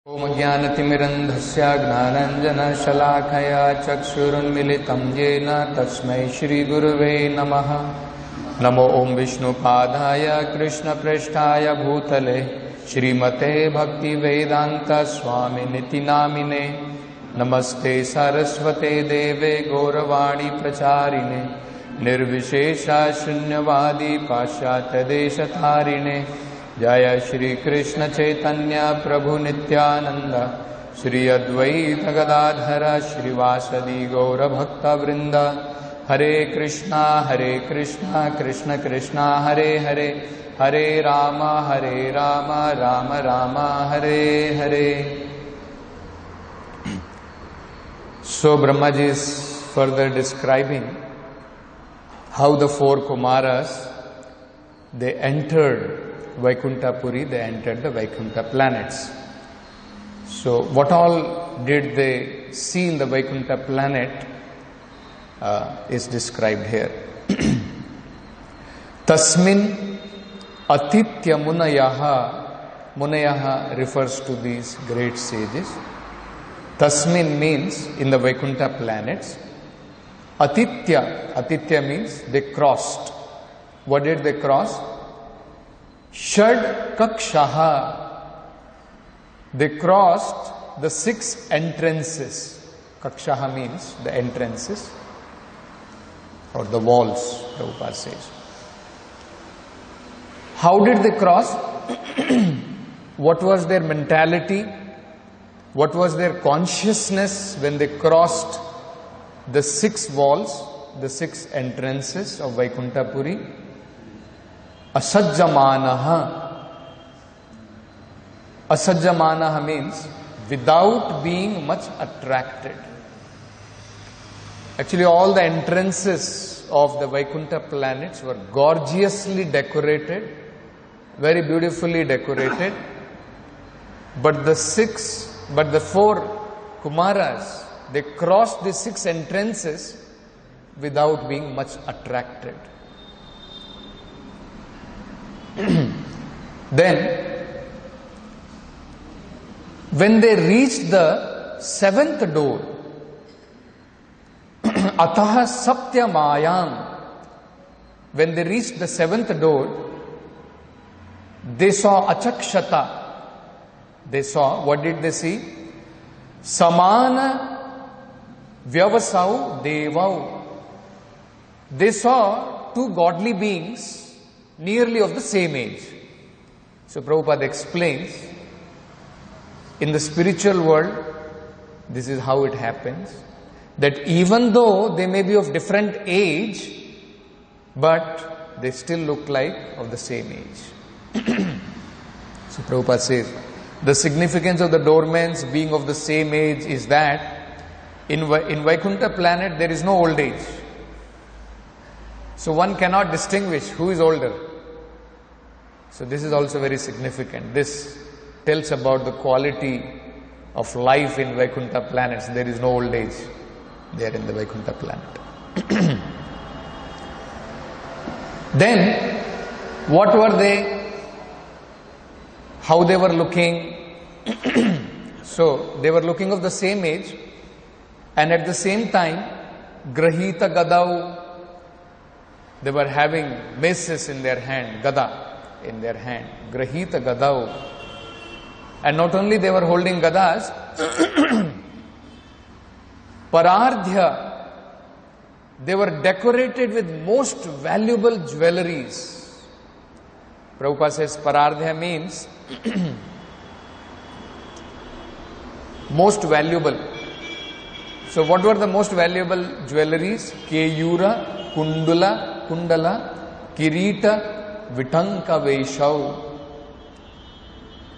ओम ज्ञानतिमिरन्धस्य ज्ञानाञ्जनशलाकया चक्षुरुन्मिलितं येन तस्मै श्रीगुरुवे नमः। नमो ओम विष्णुपादाय कृष्णप्रेष्ठाय भूतले श्रीमते भक्तिवेदान्त स्वामिनिति नामिने। नमस्ते सरस्वते देवे गौरवाणी प्रचारिणे निर्विशेषा शून्यवादी पाश्चात्यदेशतारिणे। जय श्री कृष्ण चैतन्य प्रभु नित्यानंद श्री अद्वैत गदाधर श्रीवासदि गौर भक्त वृंद। हरे कृष्णा कृष्ण कृष्णा हरे हरे, हरे Ram Ram Ram Hare Hare. So Brahmaji is further describing how the four Kumaras, they entered Vaikuntha Puri, they entered the Vaikuntha planets. So what all did they see in the Vaikuntha planet is described here. Tasmin Atitya Munayaha. Munayaha refers to these great sages. Tasmin means in the Vaikuntha planets. Atitya means they crossed. What did they cross? Shad Kakshaha. They crossed the 6 entrances. Kakshaha means the entrances or the walls, Prabhupada says. How did they cross? What was their mentality? What was their consciousness when they crossed the 6 walls, the 6 entrances of Vaikuntha Puri? Asajjamanaha. Asajjamanaha means without being much attracted. Actually, all the entrances of the Vaikuntha planets were gorgeously decorated, very beautifully decorated. But the 4 Kumaras, they crossed the 6 entrances without being much attracted. Then, when they reached the 7th door, Ataha Saptyamayam, when they reached the 7th door, they saw Achakshata. They saw, what did they see? Samana Vyavasau Devau. They saw 2 godly beings nearly of the same age. So Prabhupada explains, in the spiritual world, this is how it happens, that even though they may be of different age, but they still look like of the same age. So Prabhupada says, the significance of the doormans being of the same age is that in Vaikuntha planet there is no old age. So one cannot distinguish who is older. So this is also very significant. This tells about the quality of life in Vaikuntha planets. There is no old age there in the Vaikuntha planet. Then, what were they? How they were looking? So, they were looking of the same age, and at the same time, Grahita Gadau, they were having maces in their hand, Gada in their hand, Grahita Gadau. And not only they were holding Gadas, Parardhya, they were decorated with most valuable jewelries. Prabhupada says Parardhya means most valuable. So what were the most valuable jewelries? Keyura, Kundala, Kirita, Vitanka Veshau.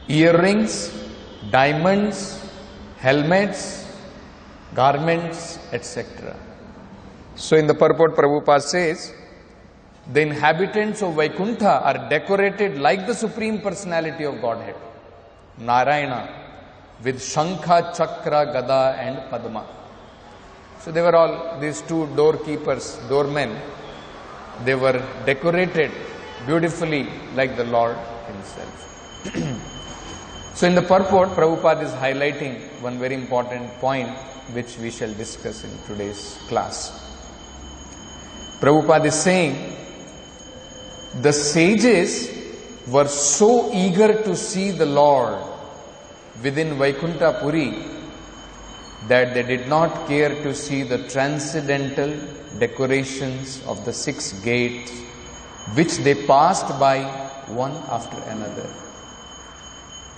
Earrings, diamonds, helmets, garments, etc. So in the purport, Prabhupada says, the inhabitants of Vaikuntha are decorated like the Supreme Personality of Godhead, Narayana, with Shankha, Chakra, Gada and Padma. So they were all, these 2 doorkeepers, doormen, they were decorated beautifully like the Lord Himself. So in the purport, Prabhupada is highlighting one very important point which we shall discuss in today's class. Prabhupada is saying, the sages were so eager to see the Lord within Vaikuntha Puri that they did not care to see the transcendental decorations of the 6 gates which they passed by one after another.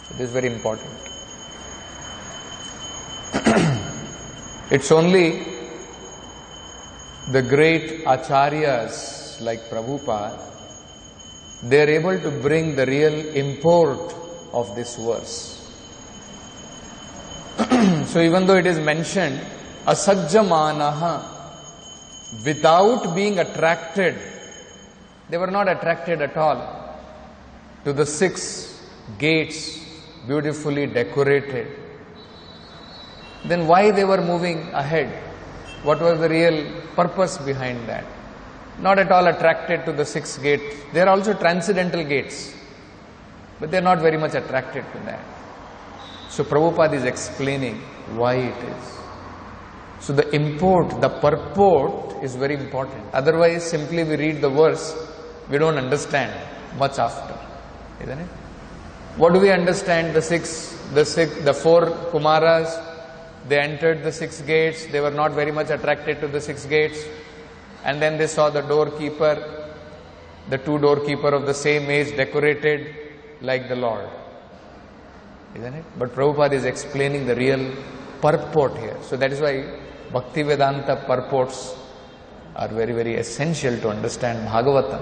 So this is very important. It's only the great acharyas like Prabhupada, they are able to bring the real import of this verse. So even though it is mentioned, asajjamanaha, without being attracted, they were not attracted at all to the 6 gates beautifully decorated. Then why they were moving ahead? What was the real purpose behind that? Not at all attracted to the 6 gates. They are also transcendental gates, but they are not very much attracted to that. So Prabhupada is explaining why it is. So the import, the purport is very important. Otherwise, simply we read the verse, we don't understand much after, isn't it? What do we understand? The 4 Kumaras, they entered the 6 gates. They were not very much attracted to the 6 gates. And then they saw the doorkeeper, the 2 doorkeeper of the same age decorated like the Lord. Isn't it? But Prabhupada is explaining the real purport here. So that is why Bhakti Vedanta purports are very, very essential to understand Bhagavatam.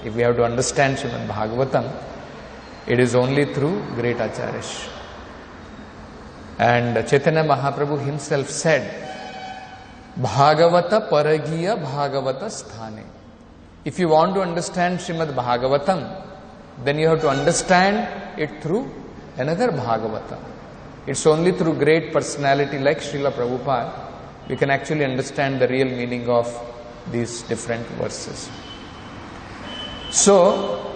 If we have to understand Srimad Bhagavatam, it is only through great acharyas. And Chaitanya Mahaprabhu himself said, Bhagavata Paragiya Bhagavata Sthane. If you want to understand Srimad Bhagavatam, then you have to understand it through another Bhagavatam. It's only through great personality like Srila Prabhupada we can actually understand the real meaning of these different verses. So,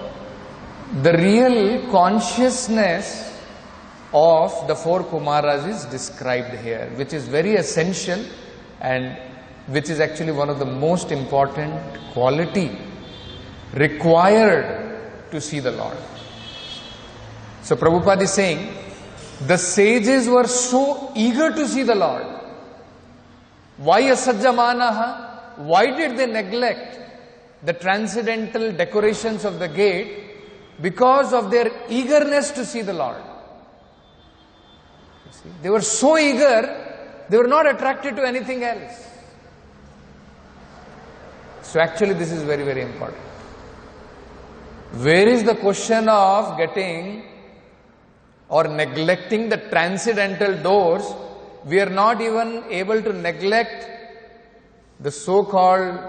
the real consciousness of the 4 Kumaras is described here, which is very essential and which is actually one of the most important quality required to see the Lord. So Prabhupada is saying, the sages were so eager to see the Lord. Why asajjamanaha? Why did they neglect the transcendental decorations of the gate? Because of their eagerness to see the Lord. You see, they were so eager, they were not attracted to anything else. So actually this is very, very important. Where is the question of getting or neglecting the transcendental doors? We are not even able to neglect the so-called,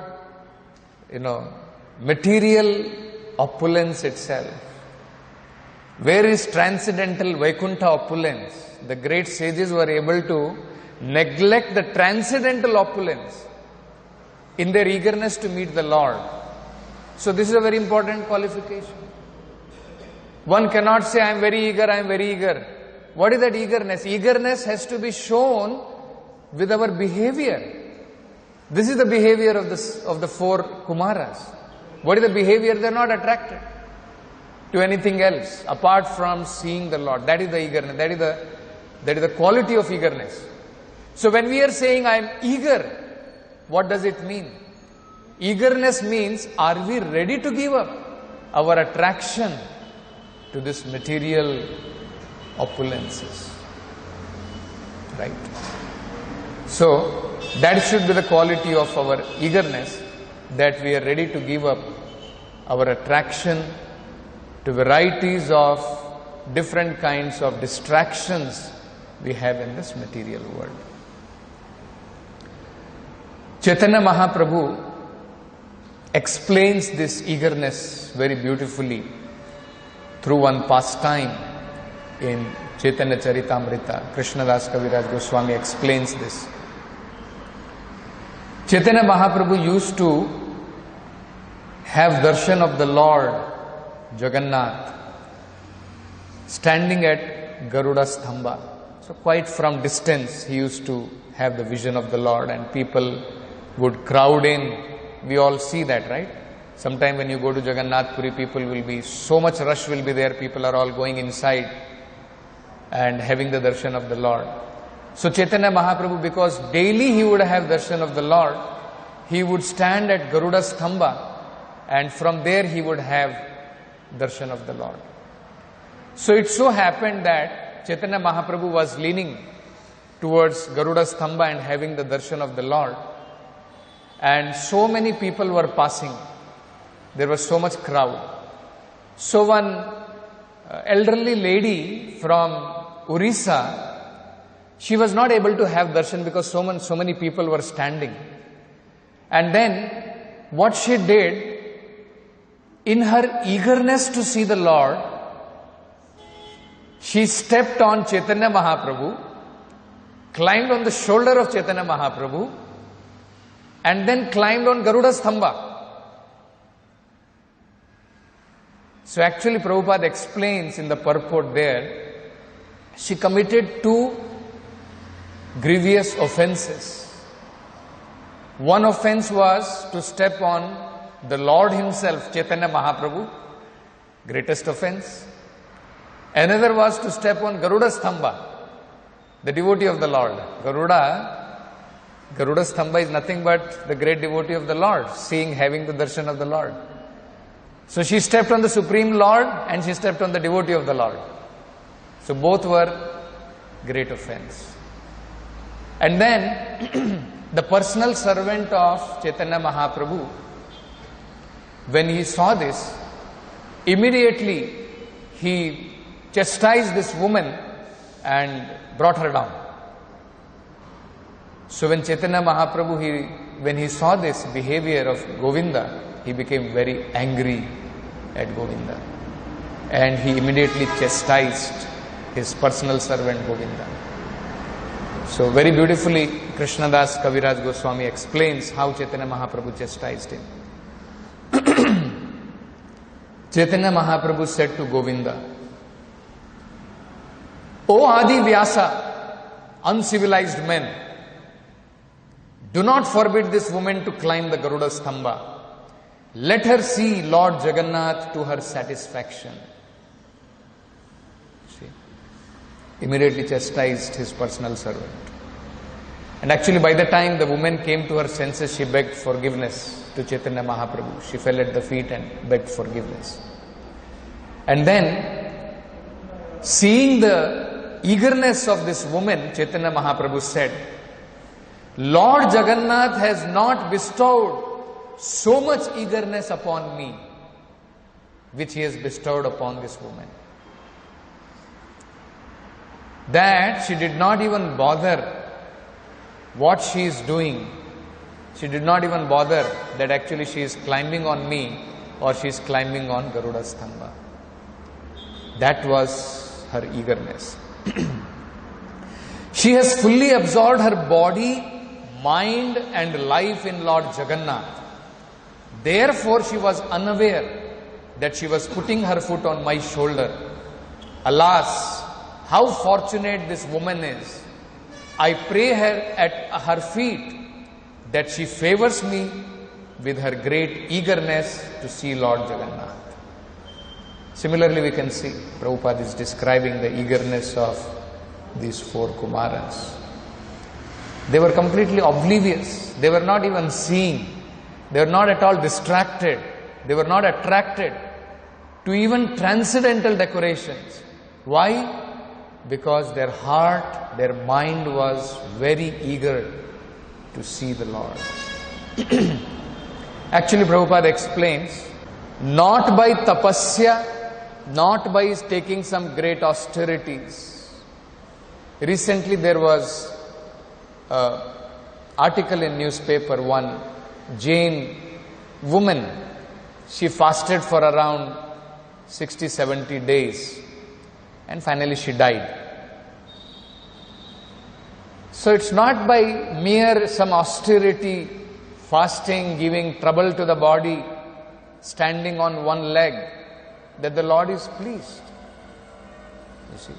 material opulence itself. Where is transcendental Vaikuntha opulence? The great sages were able to neglect the transcendental opulence in their eagerness to meet the Lord. So this is a very important qualification. One cannot say, I am very eager, I am very eager. What is that eagerness? Eagerness has to be shown with our behavior. This is the behavior of the 4 Kumaras. What is the behavior? They are not attracted to anything else apart from seeing the Lord. That is the eagerness. That is the quality of eagerness. So when we are saying, I am eager, what does it mean? Eagerness means, are we ready to give up our attraction to this material opulences? Right? So, that should be the quality of our eagerness, that we are ready to give up our attraction to varieties of different kinds of distractions we have in this material world. Chaitanya Mahaprabhu explains this eagerness very beautifully through one pastime in Chaitanya Charitamrita. Krishnadas Kaviraj Goswami explains this. Chaitanya Mahaprabhu used to have darshan of the Lord Jagannath standing at Garuda Stamba. So quite from distance he used to have the vision of the Lord, and people would crowd in. We all see that, right? Sometime when you go to Jagannath Puri, people will be, so much rush will be there, people are all going inside and having the darshan of the Lord. So Chaitanya Mahaprabhu, because daily he would have darshan of the Lord, he would stand at Garuda Stamba, and from there he would have darshan of the Lord. So it so happened that Chaitanya Mahaprabhu was leaning towards Garuda Stamba and having the darshan of the Lord, and so many people were passing. There was so much crowd. So one elderly lady from Orissa, she was not able to have darshan because so many people were standing. And then what she did, in her eagerness to see the Lord, she stepped on Chaitanya Mahaprabhu, climbed on the shoulder of Chaitanya Mahaprabhu, and then climbed on Garuda Stamba. So actually Prabhupada explains in the purport there, she committed two grievous offenses. One offense was to step on the Lord himself, Chaitanya Mahaprabhu, greatest offense. Another was to step on Garuda Stamba, the devotee of the Lord. Garuda Stamba is nothing but the great devotee of the Lord, having the darshan of the Lord. So she stepped on the Supreme Lord and she stepped on the devotee of the Lord. So both were great offense. And then the personal servant of Chaitanya Mahaprabhu, when he saw this, immediately he chastised this woman and brought her down. So when Chaitanya Mahaprabhu, when he saw this behavior of Govinda, he became very angry at Govinda. And he immediately chastised his personal servant Govinda. So very beautifully, Krishnadas Kaviraj Goswami explains how Chaitanya Mahaprabhu chastised him. Chaitanya Mahaprabhu said to Govinda, "O Adi Vyasa, uncivilized men, do not forbid this woman to climb the Garuda Stamba. Let her see Lord Jagannath to her satisfaction." See, immediately chastised his personal servant. And actually by the time the woman came to her senses, she begged forgiveness to Chaitanya Mahaprabhu. She fell at the feet and begged forgiveness. And then, seeing the eagerness of this woman, Chaitanya Mahaprabhu said, "Lord Jagannath has not bestowed so much eagerness upon me, which he has bestowed upon this woman, that she did not even bother what she is doing. She did not even bother that actually she is climbing on me or she is climbing on Garuda Stamba." That was her eagerness. She has fully absorbed her body, mind and life in Lord Jagannath. Therefore she was unaware that she was putting her foot on my shoulder. Alas, how fortunate this woman is. I pray her at her feet that she favors me with her great eagerness to see Lord Jagannath. Similarly, we can see Prabhupada is describing the eagerness of these four Kumaras. They were completely oblivious. They were not even seeing. They were not at all distracted. They were not attracted to even transcendental decorations. Why? Because their heart, their mind was very eager to see the Lord. Actually, Prabhupada explains, not by tapasya, not by taking some great austerities. Recently there was an article in newspaper, one Jain woman, she fasted for around 60-70 days and finally she died. So it's not by mere some austerity, fasting, giving trouble to the body, standing on one leg, that the Lord is pleased. You see,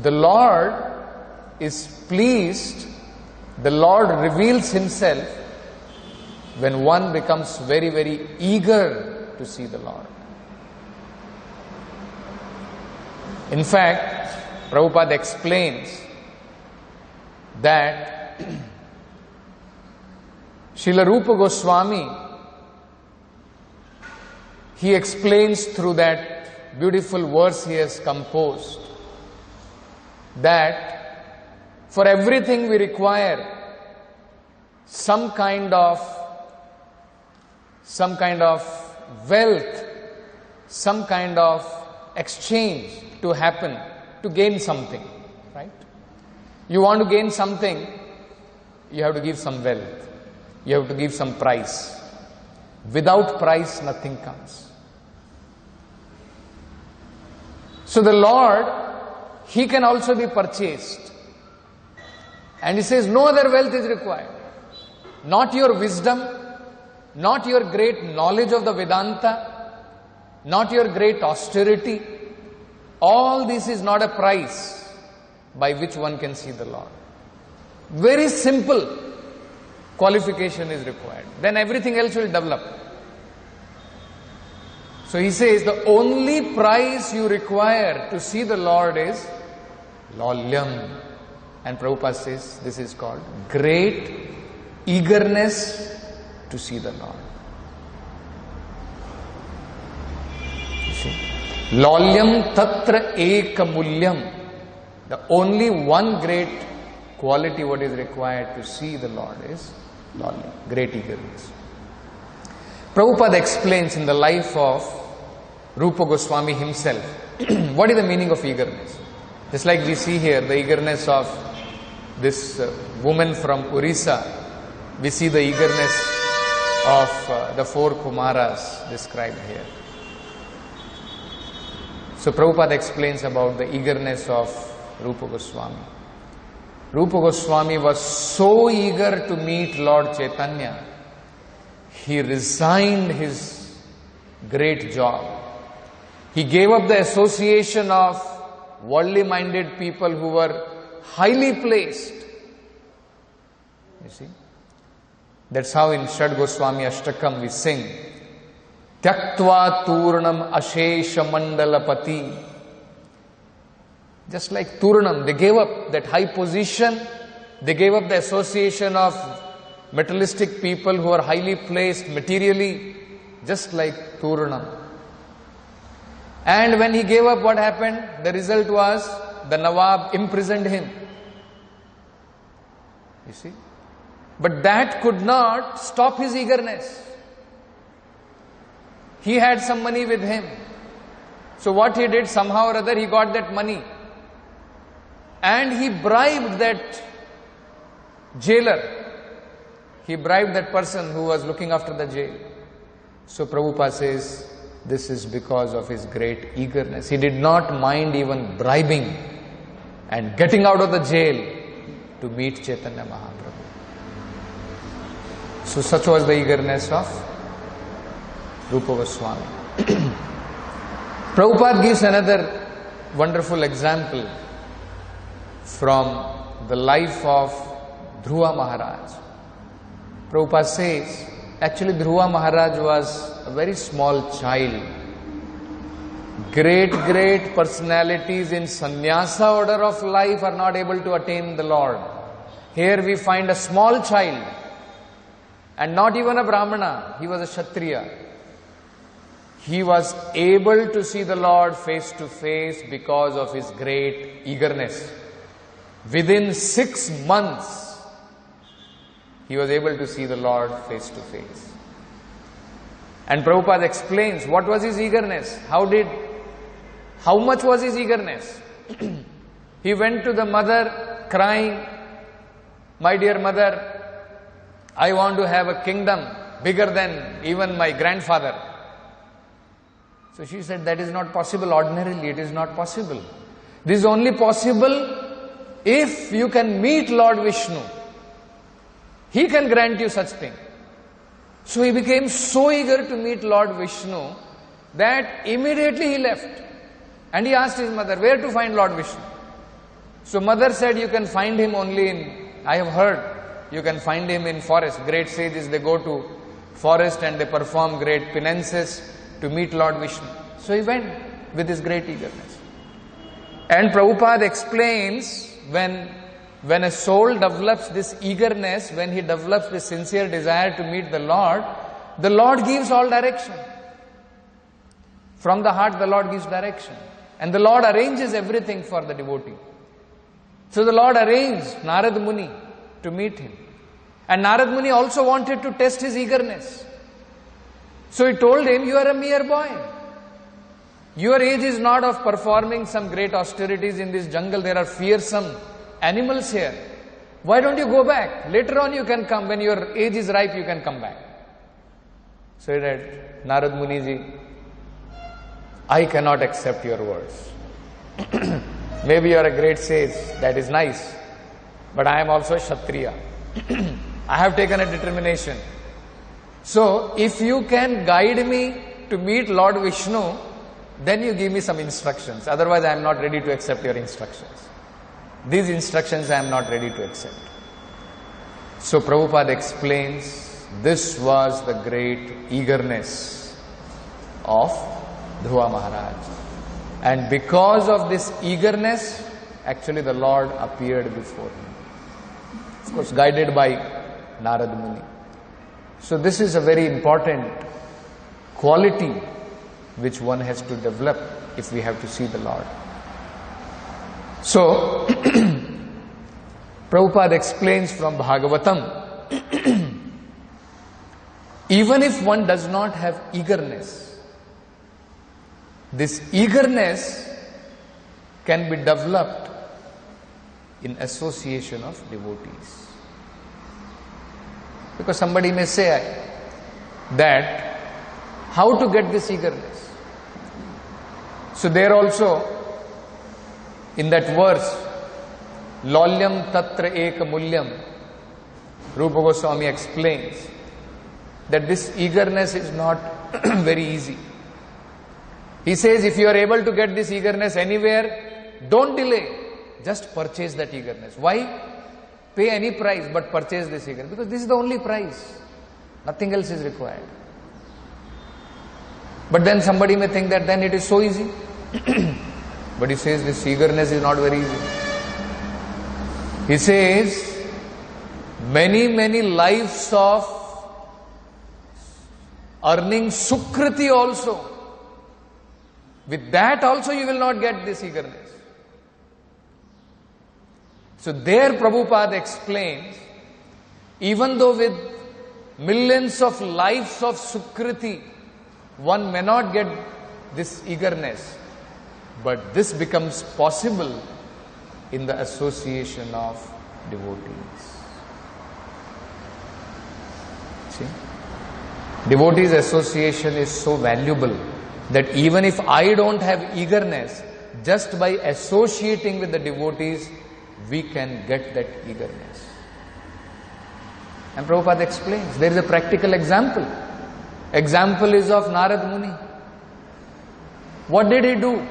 the Lord is pleased, the Lord reveals Himself when one becomes very, very eager to see the Lord. In fact, Prabhupada explains that Srila Rupa Goswami, he explains through that beautiful verse he has composed that for everything we require some kind of wealth, some kind of exchange to happen to gain something, right? You want to gain something, you have to give some wealth, you have to give some price. Without price, nothing comes. So the Lord, He can also be purchased. And He says, no other wealth is required. Not your wisdom, not your great knowledge of the Vedanta, not your great austerity. All this is not a price by which one can see the Lord. Very simple qualification is required. Then everything else will develop. So he says, the only price you require to see the Lord is Lalyam. And Prabhupada says, this is called great eagerness to see the Lord. You see? Lalyam tatra ekamulyam. The only one great quality what is required to see the Lord is Lalyam, great eagerness. Prabhupada explains in the life of Rupa Goswami himself, what is the meaning of eagerness? Just like we see here, the eagerness of this woman from Orissa, we see the eagerness of the four Kumaras described here. So Prabhupada explains about the eagerness of Rupa Goswami. Rupa Goswami was so eager to meet Lord Chaitanya, he resigned his great job. He gave up the association of worldly minded people who were highly placed. You see? That's how in Shad Goswami Ashtakam we sing, Tyaktva Turnam Ashesha Mandalapati. Just like Turnam, they gave up that high position, they gave up the association of materialistic people who are highly placed materially, just like Turnam. And when he gave up, what happened? The result was the Nawab imprisoned him. You see? But that could not stop his eagerness. He had some money with him. So what he did, somehow or other, he got that money. And he bribed that jailer. He bribed that person who was looking after the jail. So Prabhupada says, this is because of his great eagerness. He did not mind even bribing and getting out of the jail to meet Chaitanya Mahaprabhu. So such was the eagerness of Rupa Goswami. Prabhupada gives another wonderful example from the life of Dhruva Maharaja. Prabhupada says, actually Dhruva Maharaja was a very small child. Great personalities in sannyasa order of life are not able to attain the Lord. Here we find a small child, and not even a Brahmana, he was a Kshatriya. He was able to see the Lord face to face because of his great eagerness. Within 6 months, he was able to see the Lord face to face. And Prabhupada explains what was his eagerness. How much was his eagerness? He went to the mother crying, my dear mother, I want to have a kingdom bigger than even my grandfather. So she said, that is not possible. Ordinarily, it is not possible. This is only possible if you can meet Lord Vishnu. He can grant you such thing. So he became so eager to meet Lord Vishnu that immediately he left. And he asked his mother, where to find Lord Vishnu? So mother said, you can find him only in, I have heard, you can find him in forest. Great sages, they go to forest and they perform great penances to meet Lord Vishnu. So he went with his great eagerness. And Prabhupada explains, when a soul develops this eagerness, when he develops this sincere desire to meet the Lord gives all direction. From the heart, the Lord gives direction. And the Lord arranges everything for the devotee. So the Lord arranged Narad Muni to meet him. And Narad Muni also wanted to test his eagerness. So he told him, you are a mere boy. Your age is not of performing some great austerities in this jungle. There are fearsome animals here. Why don't you go back? Later on you can come. When your age is ripe, you can come back. So he said, Narad Muni ji, I cannot accept your words. Maybe you are a great sage, that is nice. But I am also a Kshatriya. I have taken a determination. So, if you can guide me to meet Lord Vishnu, then you give me some instructions. Otherwise, I am not ready to accept your instructions. These instructions I am not ready to accept. So, Prabhupada explains, this was the great eagerness of Dhruva Maharaja. And because of this eagerness, actually the Lord appeared before him. Of course, guided by Narad Muni. So this is a very important quality which one has to develop if we have to see the Lord. So, Prabhupada explains from Bhagavatam, even if one does not have eagerness, this eagerness can be developed in association of devotees. Because somebody may say that, how to get this eagerness? So there also, in that verse, Lolyam Tatra Eka Mulyam, Rupa Goswami explains that this eagerness is not very easy. He says, if you are able to get this eagerness anywhere, don't delay. Just purchase that eagerness. Why? Pay any price, but purchase this eagerness. Because this is the only price. Nothing else is required. But then somebody may think that then it is so easy. But he says this eagerness is not very easy. He says, many lives of earning sukriti also. With that also you will not get this eagerness. So there Prabhupada explains, even though with millions of lives of sukriti, one may not get this eagerness, but this becomes possible in the association of devotees. See? Devotees association is so valuable that even if I don't have eagerness, just by associating with the devotees, we can get that eagerness. And Prabhupada explains, there is a practical example. Example is of Narad Muni. What did he do?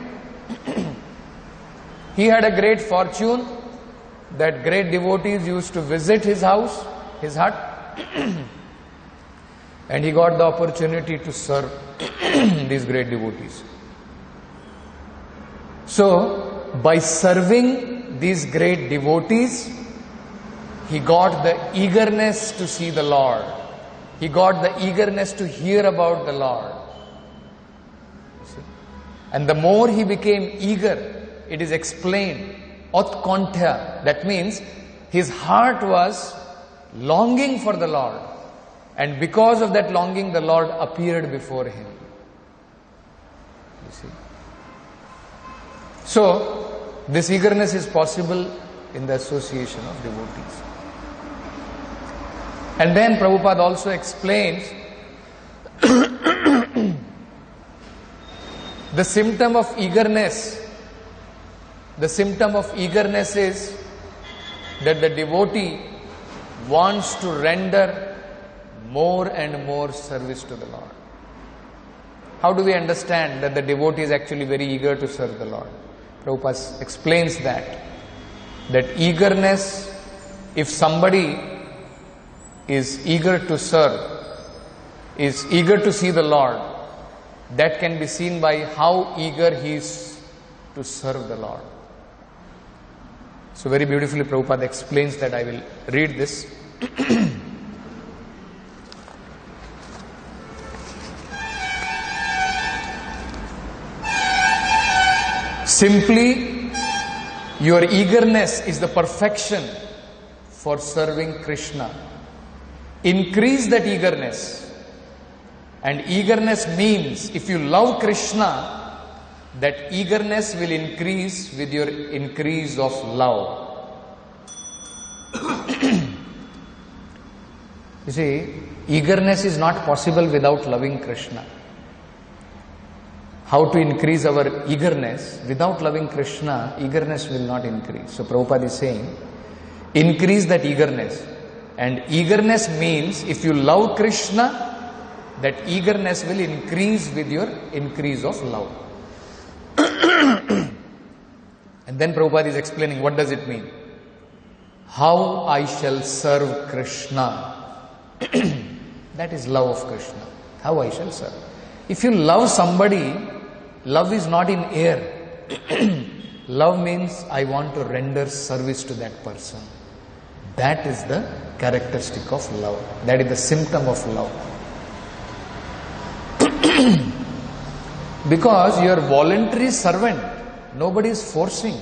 He had a great fortune that great devotees used to visit his house, his hut, and he got the opportunity to serve these great devotees. So, by serving these great devotees, he got the eagerness to see the Lord. He got the eagerness to hear about the Lord. See? And the more he became eager, it is explained, utkontha, that means his heart was longing for the Lord. And because of that longing, the Lord appeared before him. You see? So, this eagerness is possible in the association of devotees. And then Prabhupada also explains the symptom of eagerness. The symptom of eagerness is that the devotee wants to render more and more service to the Lord. How do we understand that the devotee is actually very eager to serve the Lord? Prabhupada explains that. that eagerness, if somebody is eager to serve, is eager to see the Lord, that can be seen by how eager he is to serve the Lord. So very beautifully Prabhupada explains that. I will read this. Simply, your eagerness is the perfection for serving Krishna. Increase that eagerness. And eagerness means, if you love Krishna, that eagerness will increase with your increase of love. You see, eagerness is not possible without loving Krishna. How to increase our eagerness? Without loving Krishna, eagerness will not increase. So Prabhupada is saying, increase that eagerness. And eagerness means, if you love Krishna, that eagerness will increase with your increase of love. And then Prabhupada is explaining, what does it mean? How I shall serve Krishna. That is love of Krishna. How I shall serve. If you love somebody, love is not in air. Love means I want to render service to that person. That is the characteristic of love. That is the symptom of love. Because you are voluntary servant. Nobody is forcing.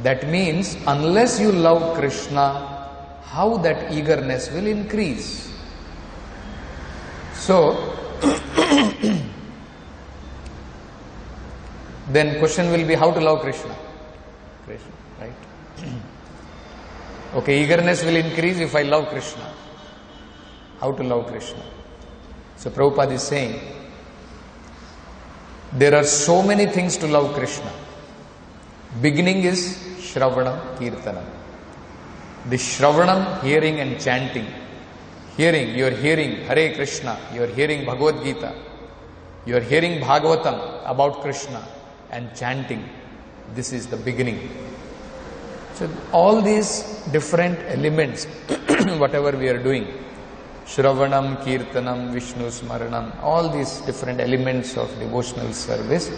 That means unless you love Krishna, how that eagerness will increase? So, then question will be how to love Krishna. Krishna, right? Okay, eagerness will increase if I love Krishna. How to love Krishna? So Prabhupada is saying, there are so many things to love Krishna. Beginning is Shravanam, Kirtanam. The Shravanam, hearing and chanting. Hearing, you are hearing Hare Krishna, you are hearing Bhagavad Gita, you are hearing Bhagavatam about Krishna and chanting. This is the beginning. So all these different elements, whatever we are doing, Shravanam, Kirtanam, Vishnu Smaranam, all these different elements of devotional service,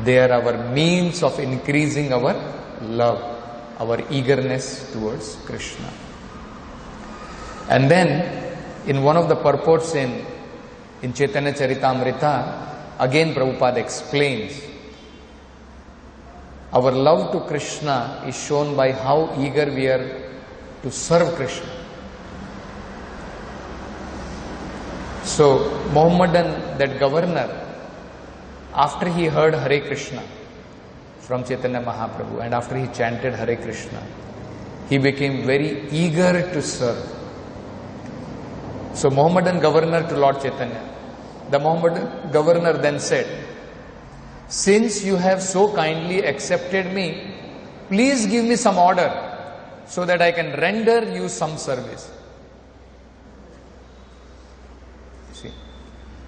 they are our means of increasing our love, our eagerness towards Krishna. And then, in one of the purports in Chaitanya Charitamrita, again Prabhupada explains, our love to Krishna is shown by how eager we are to serve Krishna. So, Mohammedan, that governor, after he heard Hare Krishna from Chaitanya Mahaprabhu and after he chanted Hare Krishna, he became very eager to serve. So, Mohammedan governor to Lord Chaitanya, the Mohammedan governor then said, since you have so kindly accepted me, please give me some order so that I can render you some service. See?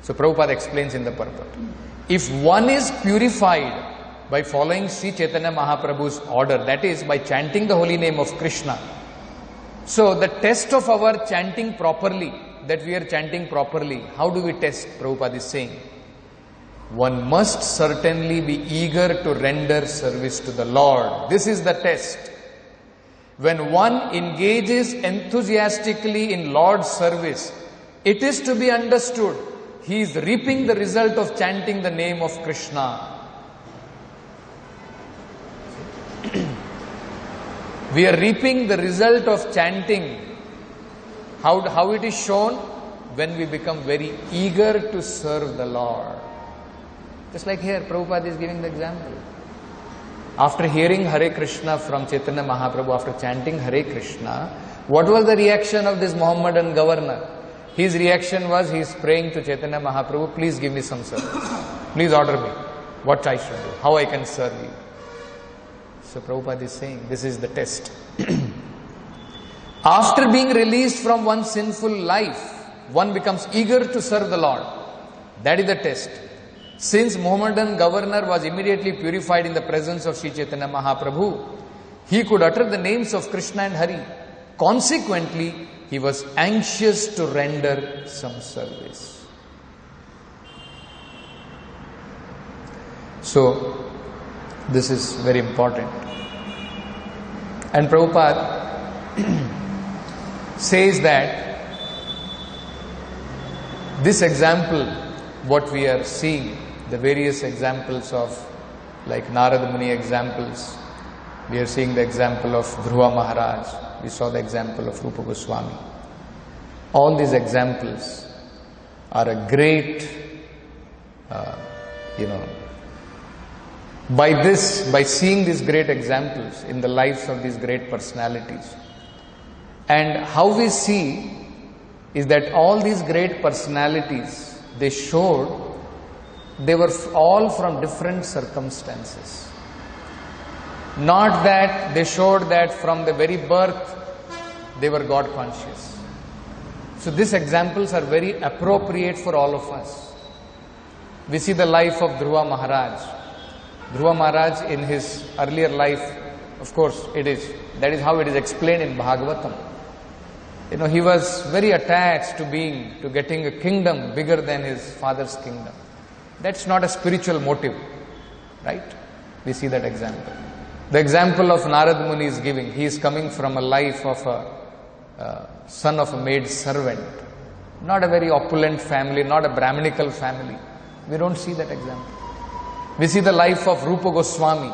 So Prabhupada explains in the purport. If one is purified by following Sri Chaitanya Mahaprabhu's order, that is by chanting the holy name of Krishna. So the test of our chanting properly, that we are chanting properly, how do we test? Prabhupada is saying, one must certainly be eager to render service to the Lord. This is the test. When one engages enthusiastically in Lord's service, it is to be understood he is reaping the result of chanting the name of Krishna. We are reaping the result of chanting. How it is shown? When we become very eager to serve the Lord. Just like here, Prabhupada is giving the example. After hearing Hare Krishna from Chaitanya Mahaprabhu, after chanting Hare Krishna, what was the reaction of this Mohammedan governor? His reaction was, he is praying to Chaitanya Mahaprabhu, please give me some service. Please order me what I should do, how I can serve you. So Prabhupada is saying, this is the test. After being released from one sinful life, one becomes eager to serve the Lord. That is the test. Since Mohammedan governor was immediately purified in the presence of Sri Chaitanya Mahaprabhu, He could utter the names of Krishna and Hari. Consequently, he was anxious to render some service. So, this is very important. And Prabhupada says that this example, what we are seeing, the various examples of, like Narada Muni examples, we are seeing the example of Dhruva Maharaja, we saw the example of Rupa Goswami. All these examples are a great, by seeing these great examples in the lives of these great personalities, and how we see is that all these great personalities, they were all from different circumstances. Not that they showed that from the very birth they were God conscious. So these examples are very appropriate for all of us. We see the life of Dhruva Maharaj. Dhruva Maharaj in his earlier life, of course, that is how it is explained in Bhagavatam. He was very attached to getting a kingdom bigger than his father's kingdom. That's not a spiritual motive, right? We see that example. The example of Narada Muni is giving. He is coming from a life of a son of a maid servant. Not a very opulent family, not a Brahminical family. We don't see that example. We see the life of Rupa Goswami.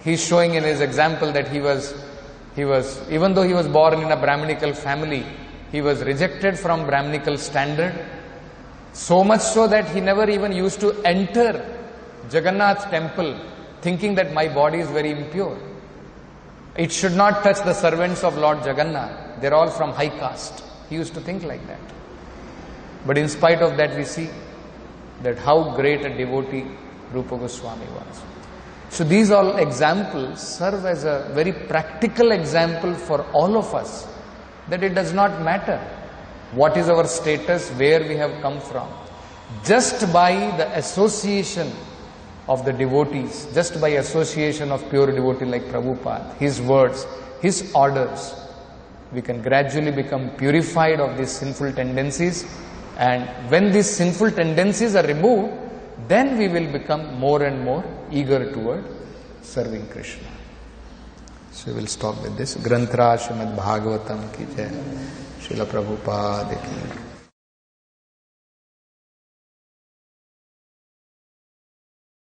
He's showing in his example that he was, even though he was born in a Brahminical family, he was rejected from Brahminical standard. So much so that he never even used to enter Jagannath temple thinking that my body is very impure. It should not touch the servants of Lord Jagannath. They're all from high caste. He used to think like that. But in spite of that, we see that how great a devotee Rupa Goswami was. So these all examples serve as a very practical example for all of us, that it does not matter what is our status, where we have come from. Just by the association of the devotees, just by association of pure devotee like Prabhupada, his words, his orders, we can gradually become purified of these sinful tendencies. And when these sinful tendencies are removed, then we will become more and more eager toward serving Krishna. So we will stop with this. Granthra Srimad Bhagavatam ki jai. Srila Prabhupada ki